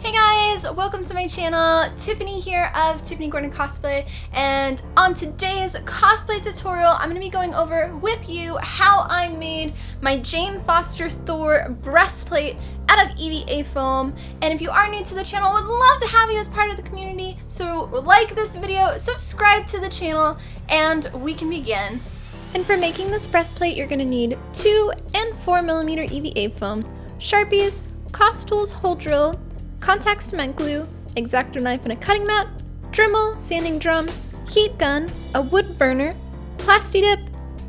Hey guys, welcome to my channel. Tiffany here of Tiffany Gordon Cosplay, and on today's cosplay tutorial I'm going to be going over with you how I made my Jane Foster Thor Breastplate out of EVA foam. And if you are new to the channel, I would love to have you as part of the community, so like this video, subscribe to the channel, and we can begin. And for making this breastplate, you're going to need 2 and 4mm EVA foam, Sharpies, Cos Tools hole drill, contact cement glue, X-Acto knife and a cutting mat, Dremel, sanding drum, heat gun, a wood burner, Plasti Dip,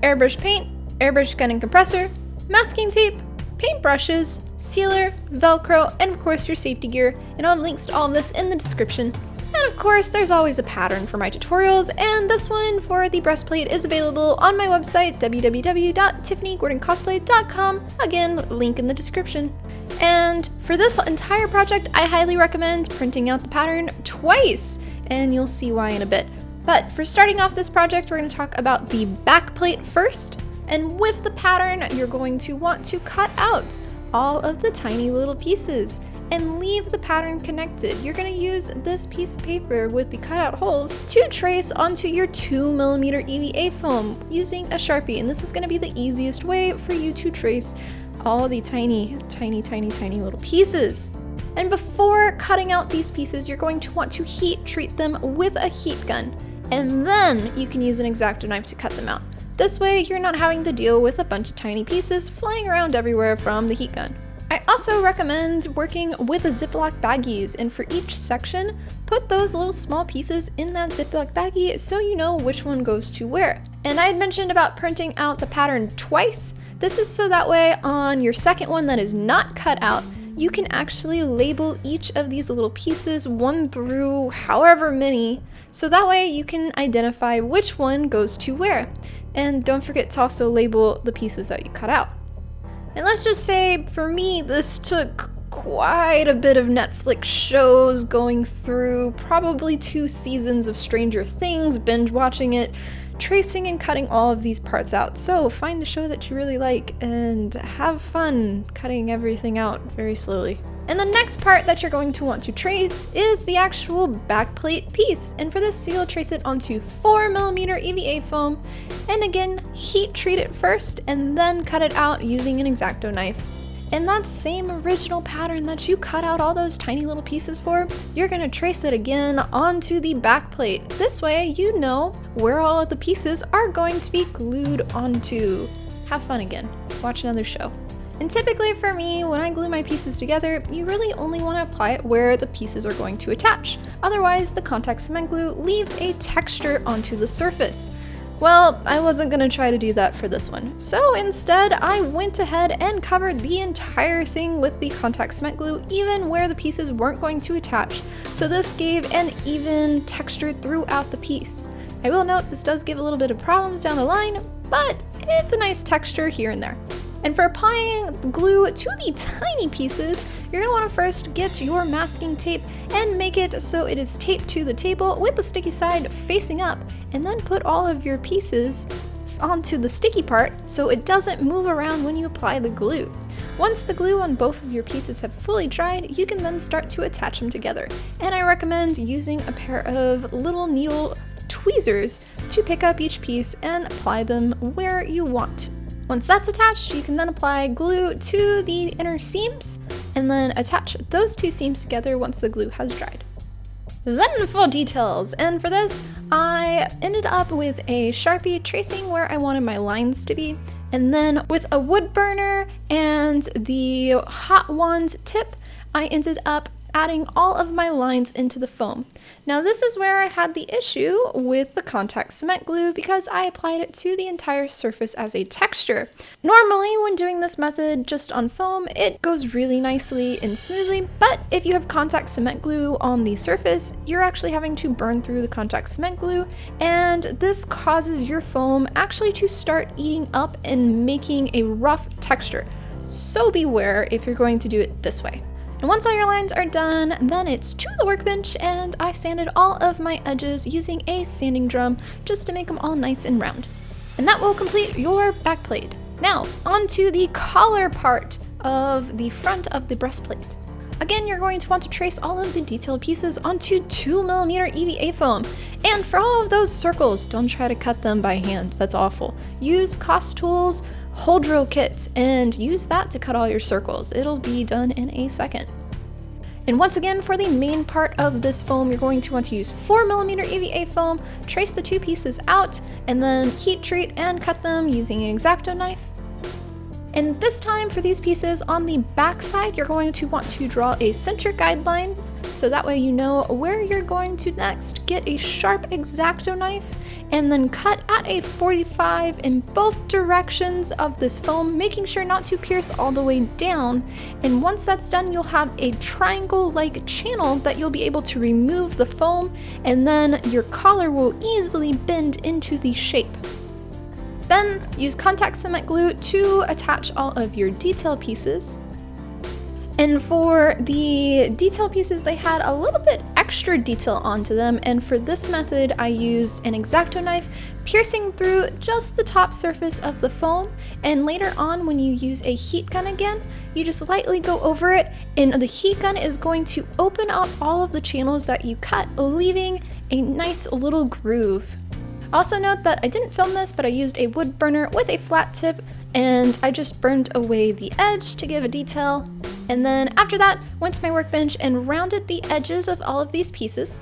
airbrush paint, airbrush gun and compressor, masking tape, paint brushes, sealer, Velcro, and of course your safety gear, and I'll have links to all of this in the description. And of course, there's always a pattern for my tutorials, and this one for the breastplate is available on my website, www.tiffanygordoncosplay.com. Again, link in the description. And for this entire project, I highly recommend printing out the pattern twice, and you'll see why in a bit. But for starting off this project, we're going to talk about the backplate first. And with the pattern, you're going to want to cut out all of the tiny little pieces and leave the pattern connected. You're going to use this piece of paper with the cutout holes to trace onto your 2mm EVA foam using a Sharpie, and this is going to be the easiest way for you to trace all the tiny little pieces. And before cutting out these pieces, you're going to want to heat treat them with a heat gun, and then you can use an X-Acto knife to cut them out. This way you're not having to deal with a bunch of tiny pieces flying around everywhere from the heat gun. I also recommend working with a Ziploc baggies, and for each section, put those little small pieces in that Ziploc baggie so you know which one goes to where. And I had mentioned about printing out the pattern twice. This is so that way on your second one that is not cut out, you can actually label each of these little pieces 1 through however many, so that way you can identify which one goes to where. And don't forget to also label the pieces that you cut out. And let's just say, for me, this took quite a bit of Netflix shows going through, probably 2 seasons of Stranger Things, binge watching it, tracing and cutting all of these parts out. So find a show that you really like and have fun cutting everything out very slowly. And the next part that you're going to want to trace is the actual backplate piece. And for this, you'll trace it onto 4mm EVA foam, and again, heat treat it first and then cut it out using an X-Acto knife. And that same original pattern that you cut out all those tiny little pieces for, you're going to trace it again onto the backplate. This way you know where all of the pieces are going to be glued onto. Have fun again. Watch another show. And typically for me, when I glue my pieces together, you really only want to apply it where the pieces are going to attach. Otherwise, the contact cement glue leaves a texture onto the surface. Well, I wasn't going to try to do that for this one. So instead, I went ahead and covered the entire thing with the contact cement glue, even where the pieces weren't going to attach. So this gave an even texture throughout the piece. I will note this does give a little bit of problems down the line, but it's a nice texture here and there. And for applying glue to the tiny pieces, you're going to want to first get your masking tape and make it so it is taped to the table with the sticky side facing up, and then put all of your pieces onto the sticky part so it doesn't move around when you apply the glue. Once the glue on both of your pieces have fully dried, you can then start to attach them together. And I recommend using a pair of little needle tweezers to pick up each piece and apply them where you want. Once that's attached, you can then apply glue to the inner seams and then attach those 2 seams together once the glue has dried. Then for details, and for this, I ended up with a Sharpie tracing where I wanted my lines to be, and then with a wood burner and the hot wand tip, I ended up adding all of my lines into the foam. Now this is where I had the issue with the contact cement glue because I applied it to the entire surface as a texture. Normally when doing this method just on foam, it goes really nicely and smoothly, but if you have contact cement glue on the surface, you're actually having to burn through the contact cement glue, and this causes your foam actually to start eating up and making a rough texture. So beware if you're going to do it this way. And once all your lines are done, then it's to the workbench, and I sanded all of my edges using a sanding drum just to make them all nice and round. And that will complete your backplate. Now, onto the collar part of the front of the breastplate. Again, you're going to want to trace all of the detailed pieces onto 2mm EVA foam. And for all of those circles, don't try to cut them by hand, that's awful. Use Cos Tools hole drill kit and use that to cut all your circles. It'll be done in a second. And once again, for the main part of this foam, you're going to want to use 4mm EVA foam, trace the two pieces out, and then heat treat and cut them using an X-Acto knife. And this time for these pieces on the back side, you're going to want to draw a center guideline, so that way you know where you're going to next. Get a sharp X-Acto knife and then cut at a 45 in both directions of this foam, making sure not to pierce all the way down. And once that's done, you'll have a triangle-like channel that you'll be able to remove the foam, and then your collar will easily bend into the shape. Then use contact cement glue to attach all of your detail pieces. And for the detail pieces, they had a little bit extra detail onto them, and for this method I used an X-Acto knife piercing through just the top surface of the foam, and later on when you use a heat gun again, you just lightly go over it, and the heat gun is going to open up all of the channels that you cut, leaving a nice little groove. Also note that I didn't film this, but I used a wood burner with a flat tip, and I just burned away the edge to give a detail. And then after that, went to my workbench and rounded the edges of all of these pieces,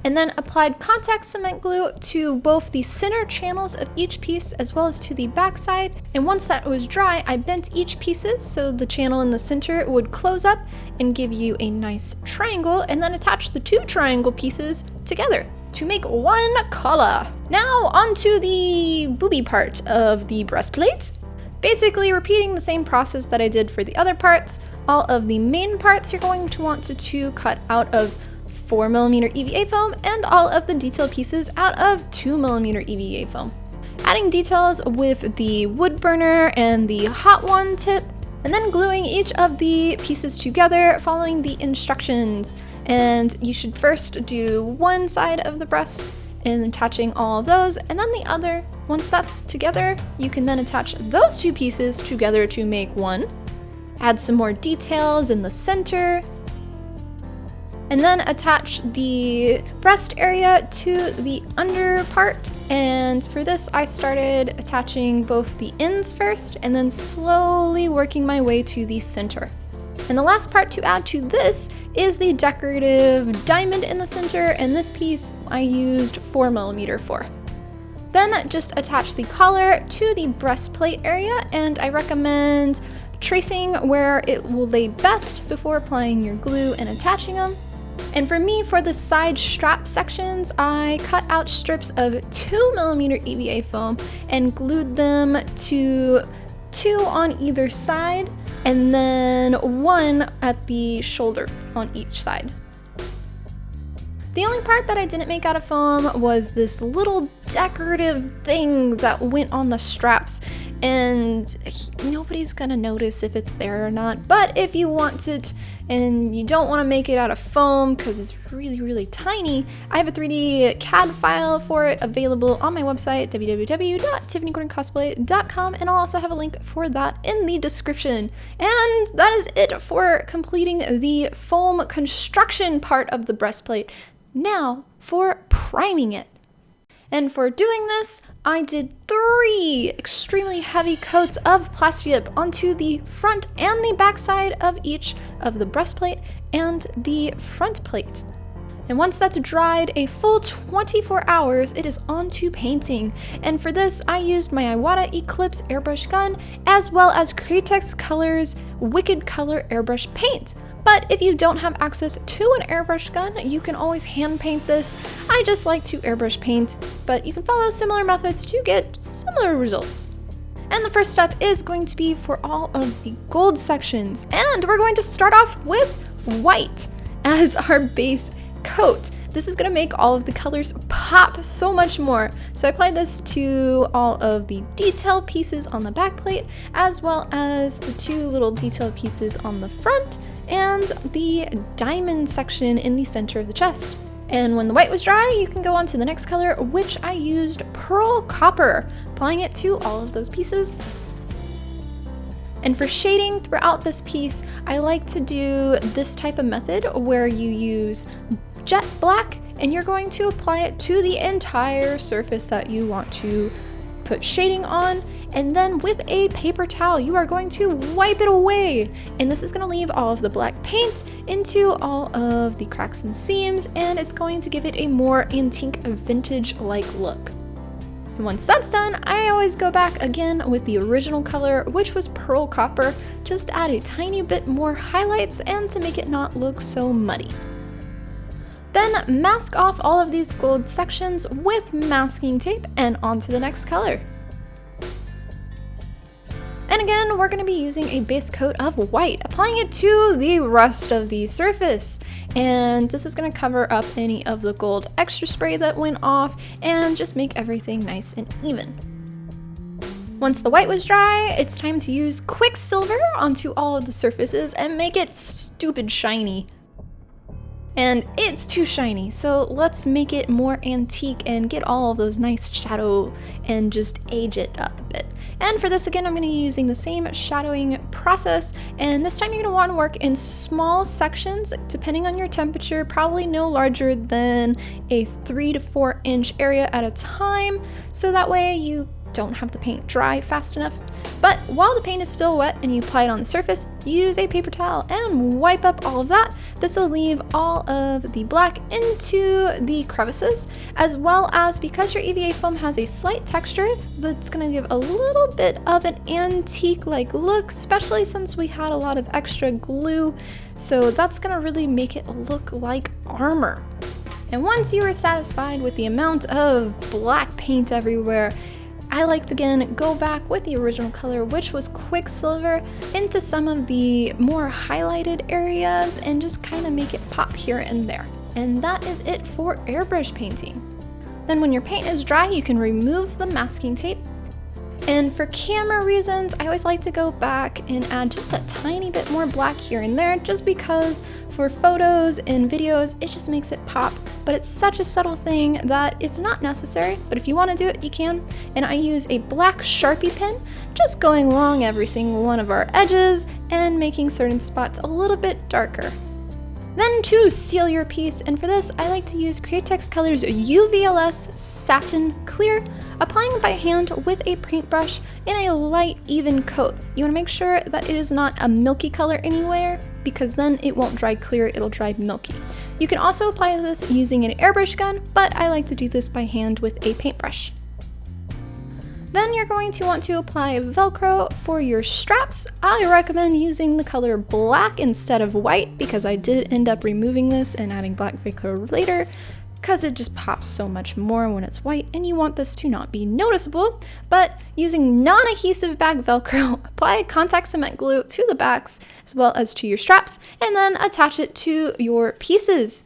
and then applied contact cement glue to both the center channels of each piece as well as to the back side. And once that was dry, I bent each pieces so the channel in the center would close up and give you a nice triangle, and then attach the two triangle pieces together to make one collar. Now onto the booby part of the breastplate. Basically repeating the same process that I did for the other parts. All of the main parts you're going to want to cut out of 4mm EVA foam, and all of the detail pieces out of 2mm EVA foam. Adding details with the wood burner and the hot one tip, and then gluing each of the pieces together following the instructions. And you should first do one side of the breast and attaching all of those, and then the other. Once that's together, you can then attach those two pieces together to make one. Add some more details in the center, and then attach the breast area to the under part. And for this, I started attaching both the ends first and then slowly working my way to the center. And the last part to add to this is the decorative diamond in the center, and this piece I used 4mm for. Then just attach the collar to the breastplate area, and I recommend tracing where it will lay best before applying your glue and attaching them. And for me, for the side strap sections, I cut out strips of 2mm EVA foam and glued them to 2 on either side, and then 1 at the shoulder on each side. The only part that I didn't make out of foam was this little decorative thing that went on the straps, and nobody's gonna notice if it's there or not. But if you want it and you don't want to make it out of foam because it's really tiny, I have a 3D CAD file for it available on my website, www.tiffanycorncosplay.com, and I'll also have a link for that in the description. And that is it for completing the foam construction part of the breastplate. Now for priming it. And for doing this, I did 3 extremely heavy coats of Plasti Dip onto the front and the back side of each of the breastplate and the front plate. And once that's dried a full 24 hours, it is on to painting. And for this, I used my Iwata Eclipse airbrush gun, as well as Createx Colors Wicked Color airbrush paint. But if you don't have access to an airbrush gun, you can always hand paint this. I just like to airbrush paint, but you can follow similar methods to get similar results. And the first step is going to be for all of the gold sections. And we're going to start off with white as our base coat. This is going to make all of the colors pop so much more. So I applied this to all of the detail pieces on the back plate, as well as the 2 little detail pieces on the front, and the diamond section in the center of the chest. And when the white was dry, you can go on to the next color, which I used Pearl Copper, applying it to all of those pieces. And for shading throughout this piece, I like to do this type of method where you use jet black and you're going to apply it to the entire surface that you want to put shading on, and then with a paper towel you are going to wipe it away, and this is going to leave all of the black paint into all of the cracks and seams, and it's going to give it a more antique vintage like look. And once that's done, I always go back again with the original color, which was pearl copper, just to add a tiny bit more highlights and to make it not look so muddy. Then mask off all of these gold sections with masking tape and onto the next color. And again, we're going to be using a base coat of white, applying it to the rest of the surface. And this is going to cover up any of the gold extra spray that went off and just make everything nice and even. Once the white was dry, it's time to use Quicksilver onto all of the surfaces and make it stupid shiny. And it's too shiny, so let's make it more antique and get all of those nice shadow and just age it up a bit. And for this, again, I'm going to be using the same shadowing process, and this time you're going to want to work in small sections depending on your temperature, probably no larger than a 3 to 4 inch area at a time, so that way you don't have the paint dry fast enough. But while the paint is still wet and you apply it on the surface, use a paper towel and wipe up all of that. This will leave all of the black into the crevices, as well as, because your EVA foam has a slight texture, that's going to give a little bit of an antique-like look, especially since we had a lot of extra glue. So that's going to really make it look like armor. And once you are satisfied with the amount of black paint everywhere, I like to again go back with the original color, which was Quicksilver, into some of the more highlighted areas and just kind of make it pop here and there. And that is it for airbrush painting. Then when your paint is dry, you can remove the masking tape. And for camera reasons, I always like to go back and add just a tiny bit more black here and there, just because for photos and videos, it just makes it pop. But it's such a subtle thing that it's not necessary, but if you want to do it, you can. And I use a black Sharpie pen, just going along every single one of our edges and making certain spots a little bit darker. Then to seal your piece, and for this I like to use Createx Colors UVLS Satin Clear, applying it by hand with a paintbrush in a light, even coat. You want to make sure that it is not a milky color anywhere, because then it won't dry clear, it'll dry milky. You can also apply this using an airbrush gun, but I like to do this by hand with a paintbrush. Then you're going to want to apply Velcro for your straps. I recommend using the color black instead of white, because I did end up removing this and adding black Velcro later, because it just pops so much more when it's white and you want this to not be noticeable. But using non-adhesive bag Velcro, apply contact cement glue to the backs as well as to your straps, and then attach it to your pieces.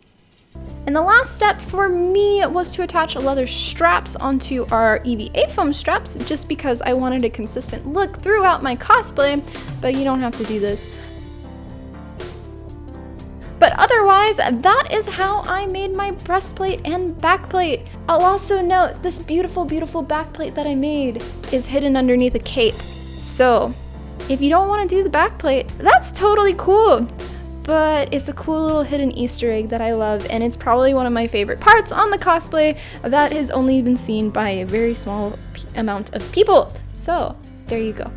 And the last step for me was to attach leather straps onto our EVA foam straps, just because I wanted a consistent look throughout my cosplay, but you don't have to do this. But otherwise, that is how I made my breastplate and backplate. I'll also note, this beautiful, beautiful backplate that I made is hidden underneath a cape. So if you don't want to do the backplate, that's totally cool. But it's a cool little hidden Easter egg that I love, and it's probably one of my favorite parts on the cosplay that has only been seen by a very small amount of people. So there you go.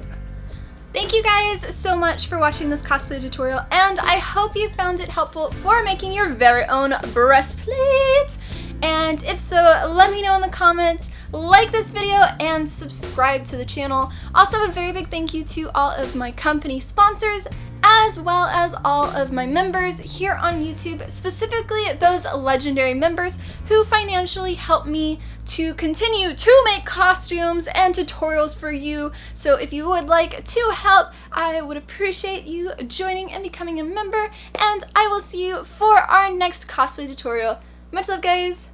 Thank you guys so much for watching this cosplay tutorial, and I hope you found it helpful for making your very own breastplate. And if so, let me know in the comments, like this video, and subscribe to the channel. Also, a very big thank you to all of my company sponsors, as well as all of my members here on YouTube, specifically those legendary members who financially help me to continue to make costumes and tutorials for you. So if you would like to help, I would appreciate you joining and becoming a member, and I will see you for our next cosplay tutorial. Much love, guys!